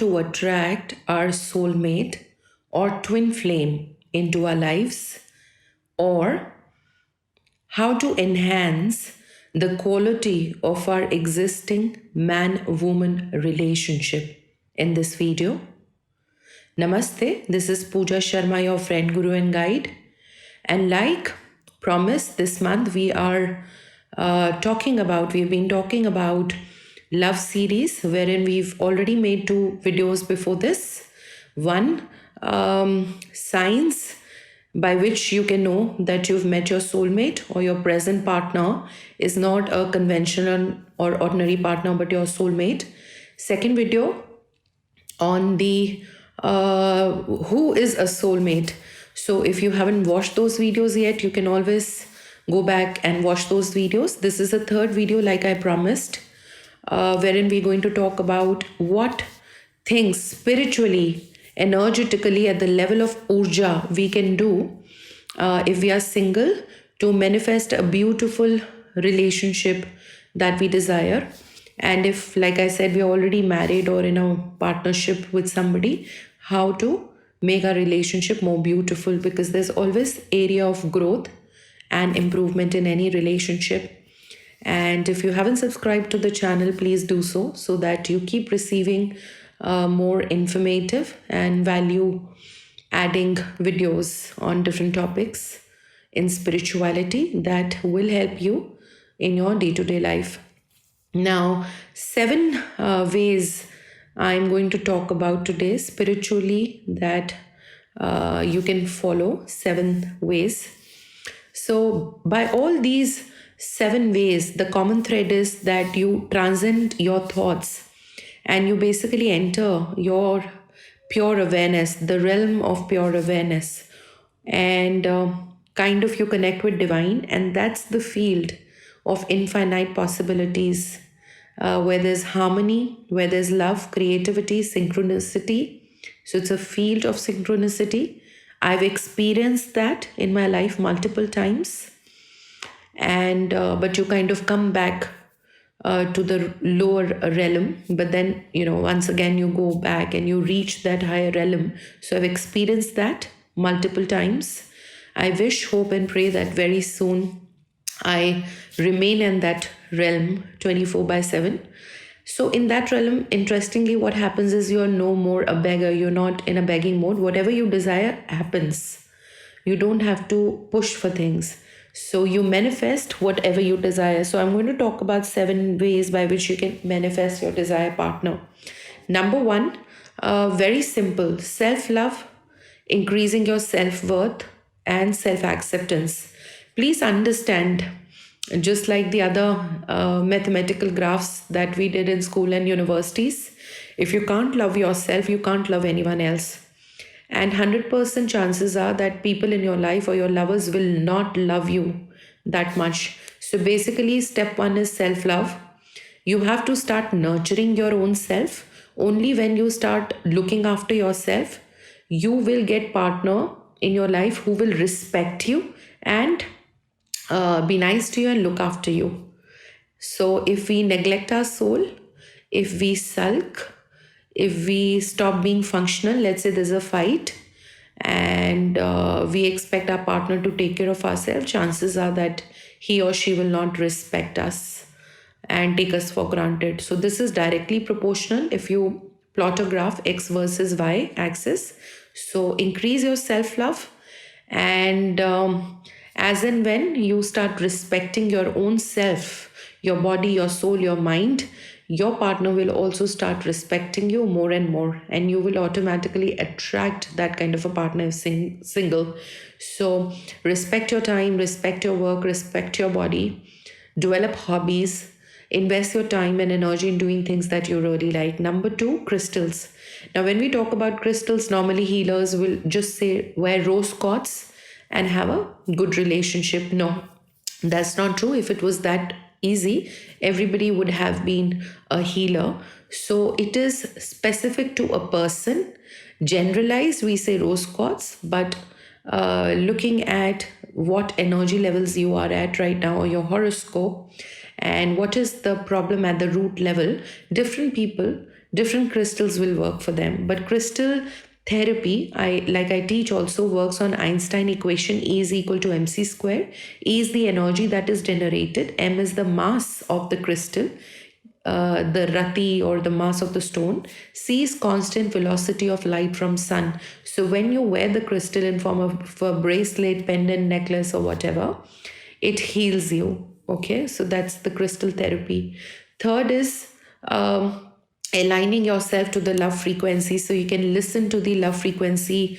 to attract our soulmate or twin flame into our lives, or how to enhance the quality of our existing man woman relationship in this video. Namaste, this is Pooja Sharma, your friend, guru, and guide. And like promised, this month we've been talking about love series, wherein we've already made 2 videos before this. One, signs by which you can know that you've met your soulmate or your present partner is not a conventional or ordinary partner, but your soulmate. Second video on the who is a soulmate. So if you haven't watched those videos yet, you can always go back and watch those videos. This is the third video, like I promised, wherein we're going to talk about what things spiritually, energetically, at the level of urja we can do if we are single to manifest a beautiful relationship that we desire. And if, like I said, we're already married or in a partnership with somebody, how to make our relationship more beautiful, because there's always area of growth and improvement in any relationship. And if you haven't subscribed to the channel, please do so that you keep receiving more informative and value adding videos on different topics in spirituality that will help you in your day-to-day life. Now, 7 ways I'm going to talk about today spiritually that you can follow. 7 ways. So, by all these 7 ways, the common thread is that you transcend your thoughts and you basically enter your pure awareness, the realm of pure awareness, and kind of you connect with divine, and that's the field of infinite possibilities, where there's harmony, where there's love, creativity, synchronicity. So it's a field of synchronicity. I've experienced that in my life multiple times, and but you kind of come back to the lower realm, but then once again you go back and you reach that higher realm. So I've experienced that multiple times. I wish, hope, and pray that very soon I remain in that realm 24/7. So in that realm, interestingly, what happens is you're no more a beggar. You're not in a begging mode. Whatever you desire happens. You don't have to push for things. So you manifest whatever you desire. So I'm going to talk about 7 ways by which you can manifest your desired partner. Number 1, very simple: self-love, increasing your self-worth and self-acceptance. Please understand, just like the other mathematical graphs that we did in school and universities, if you can't love yourself, you can't love anyone else. And 100% chances are that people in your life or your lovers will not love you that much. So basically, step 1 is self-love. You have to start nurturing your own self. Only when you start looking after yourself, you will get partner in your life who will respect you and be nice to you and look after you. So if we neglect our soul, if we sulk, if we stop being functional, let's say there's a fight and we expect our partner to take care of ourselves, chances are that he or she will not respect us and take us for granted. So this is directly proportional if you plot a graph x versus y axis. So increase your self-love, and as and when you start respecting your own self, your body, your soul, your mind, your partner will also start respecting you more and more, and you will automatically attract that kind of a partner if single. So respect your time, respect your work, respect your body, develop hobbies, invest your time and energy in doing things that you really like. Number 2, crystals. Now, when we talk about crystals, normally healers will just say wear rose quartz and have a good relationship. No, that's not true. If it was that easy, everybody would have been a healer. So it is specific to a person. Generalized, we say rose quartz, but looking at what energy levels you are at right now, or your horoscope, and what is the problem at the root level, different people different crystals will work for them. But crystal therapy, I teach, also works on Einstein equation. E is equal to mc square. E is the energy that is generated, m is the mass of the crystal, the rati or the mass of the stone. C is constant velocity of light from sun. So when you wear the crystal in form of a bracelet, pendant, necklace, or whatever, it heals you. Okay, so that's the crystal therapy. Third is aligning yourself to the love frequency. So you can listen to the love frequency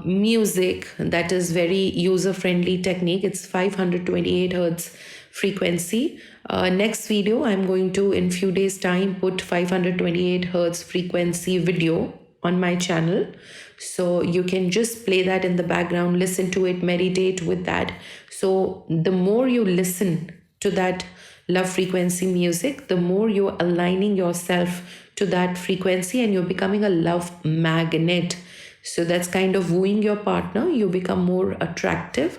music. That is very user-friendly technique. It's 528 hertz frequency. Next video, I'm going to, in few days time, put 528 hertz frequency video on my channel. So you can just play that in the background, listen to it, meditate with that. So the more you listen to that love frequency music, the more you're aligning yourself to that frequency and you're becoming a love magnet. So that's kind of wooing your partner. You become more attractive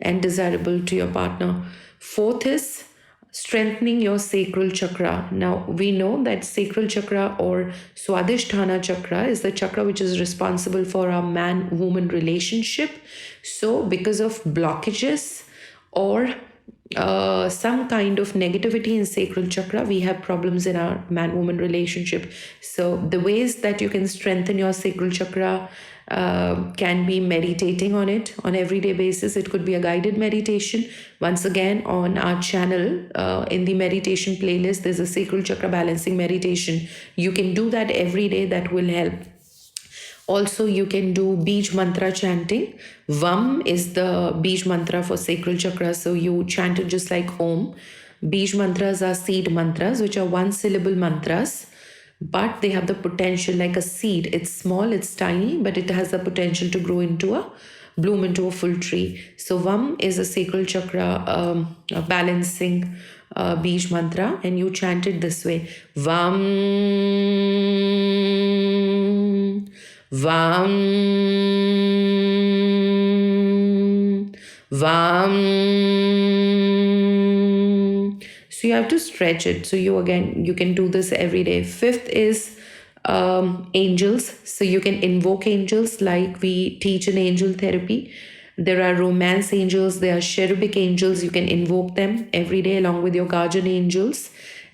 and desirable to your partner. Fourth is strengthening your sacral chakra. Now, we know that sacral chakra or Swadhisthana chakra is the chakra which is responsible for our man-woman relationship. So because of blockages or some kind of negativity in sacral chakra, we have problems in our man-woman relationship. So the ways that you can strengthen your sacral chakra can be meditating on it on everyday basis. It could be a guided meditation. Once again, on our channel, in the meditation playlist, there's a sacral chakra balancing meditation. You can do that every day. That will help. Also, you can do Bij mantra chanting. Vam is the Bij mantra for sacral chakra. So you chant it just like Om. Bij mantras are seed mantras, which are one syllable mantras, but they have the potential like a seed. It's small, it's tiny, but it has the potential to grow into a bloom into a full tree. So Vam is a sacral chakra a balancing Bij mantra, and you chant it this way. Vam, Vam, Vam. So you have to stretch it. So you can do this every day. Fifth is angels. So you can invoke angels like we teach in angel therapy. There are romance angels, there are cherubic angels. You can invoke them every day along with your guardian angels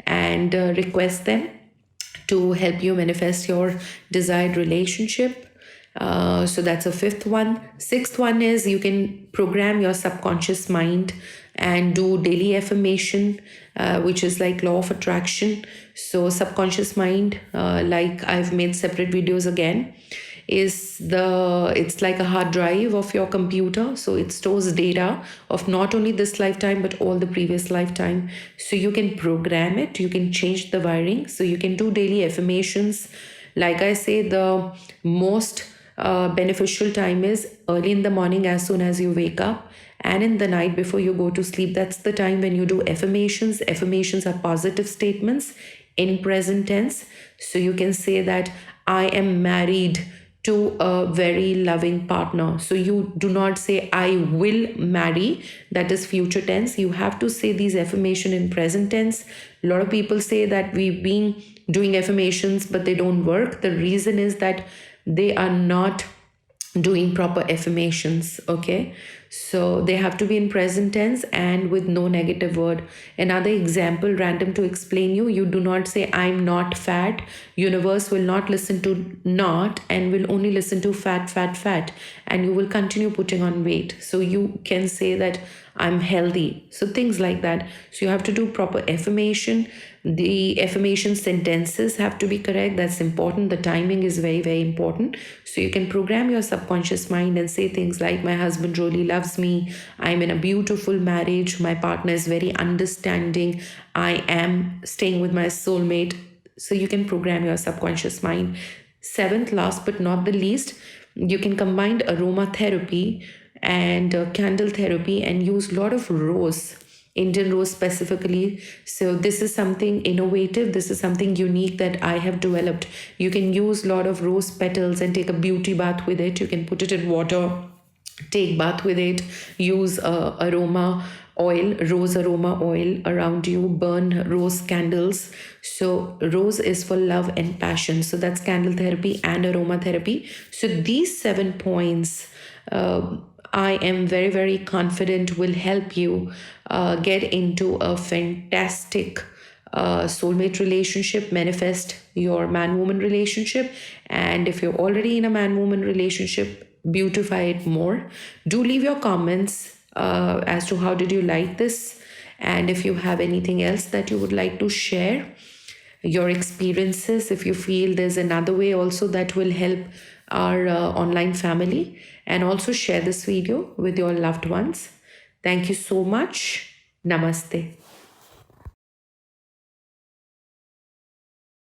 and request them to help you manifest your desired relationship. So that's a fifth one. Sixth one is you can program your subconscious mind and do daily affirmation, which is like law of attraction. So subconscious mind, like I've made separate videos again, it's like a hard drive of your computer. So it stores data of not only this lifetime but all the previous lifetime. So you can program it, you can change the wiring. So you can do daily affirmations. Like I say, the most beneficial time is early in the morning as soon as you wake up, and in the night before you go to sleep. That's the time when you do affirmations. Affirmations are positive statements in present tense. So you can say that I am married to a very loving partner. So you do not say I will marry, that is future tense. You have to say these affirmation in present tense. A lot of people say that we've been doing affirmations but they don't work. The reason is that they are not doing proper affirmations. Okay, so they have to be in present tense and with no negative word. Another example, random to explain you do not say I'm not fat. Universe will not listen to not and will only listen to fat, fat, fat, and you will continue putting on weight. So you can say that I'm healthy. So things like that. So you have to do proper affirmation. The affirmation sentences have to be correct. That's important. The timing is very, very important. So you can program your subconscious mind and say things like, my husband really loves me. I'm in a beautiful marriage. My partner is very understanding. I am staying with my soulmate. So you can program your subconscious mind. Seventh, last but not the least, you can combine aromatherapy and candle therapy and use a lot of rose, Indian rose specifically. So this is something innovative. This is something unique that I have developed. You can use a lot of rose petals and take a beauty bath with it. You can put it in water, take bath with it, use aroma oil, rose aroma oil around you, burn rose candles. So rose is for love and passion. So that's candle therapy and aromatherapy. So these 7 points, I am very, very confident will help you get into a fantastic soulmate relationship, manifest your man woman relationship. And if you're already in a man woman relationship, beautify it more. Do leave your comments as to how did you like this, and if you have anything else that you would like to share, your experiences, if you feel there's another way also that will help our online family, and also share this video with your loved ones. Thank you so much. Namaste.